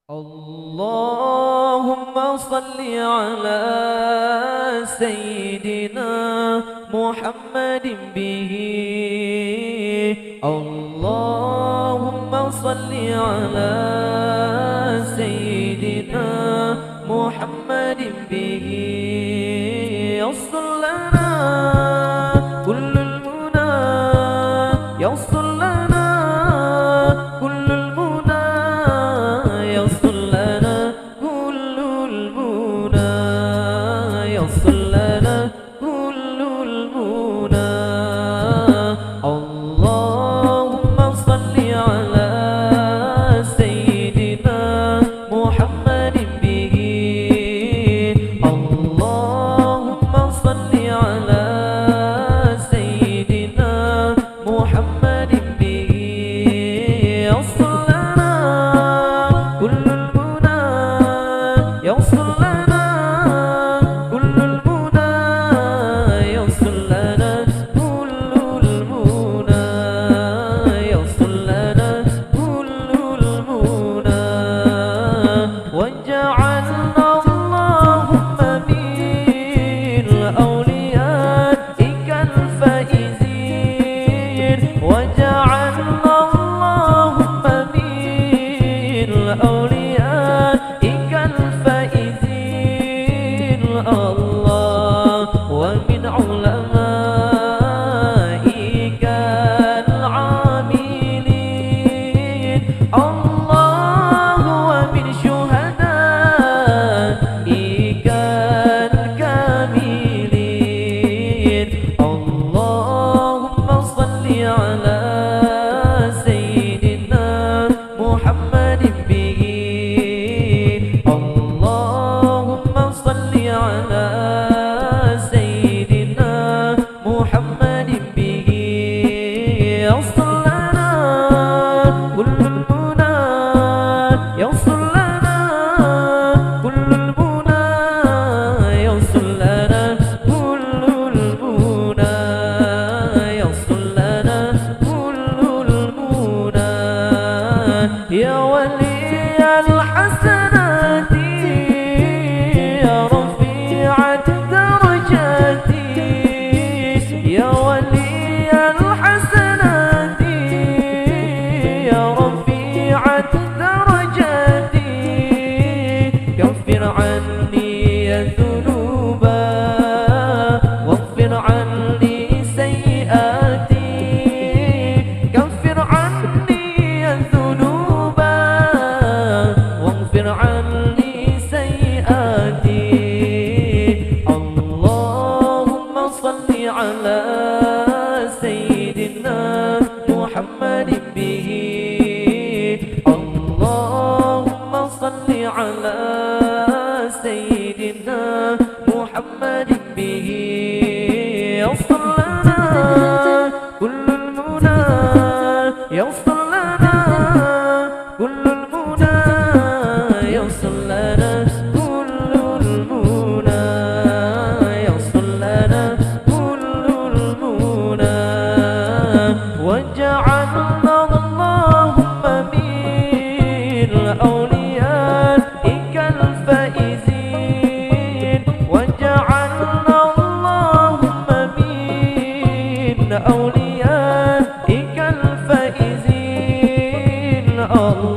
اللهم صل على سيدنا محمد به. اللهم صل على سيدنا محمد به. يوصل لنا كل المنى، يوصل لنا كل المنى، يوصل لنا كل المنى، يوصل لنا كل المنى. اللهم صل على سيدنا محمد به. اللهم صل على سيدنا محمد به. يوصل لنا كل المنى، يوصل لنا كل المنى، يوصل لنا كل المنى، يوصل لنا كل المنى. وجعلنا اللهم من أوليائك الفائزين، وجعلنا اللهم من أوليائك الفائزين. الله ومن علمائك العاملين. الله ومن شهدائك الكاملين. اللهم صل على سيدنا محمد به. اللهم صل على سيدنا محمد به. يوصل لنا كل المنى، يوصل لنا كل المنى، يوصل لنا كل المنى، يوصل لنا كل المنى. يا ولي الحسنات، يا رفيع الدرجات، يا ولي الحسنات، يا رفيع الدرجات. كفر عني الذنوب واغفر عني سيئاتي. كفر عني الذنوب واغفر عني سيئاتي. اللهم صل على سيدنا محمد به. اللهم صل على سيدنا محمد به. يوصل لنا كل المنى، يوصل لنا كل المنى، يوصل لنا كل المنى، يوصل لنا كل المنى. وجعلنا اللهم من أوليائك الفائزين، وجعلنا اللهم من أوليائك الفائزين. الله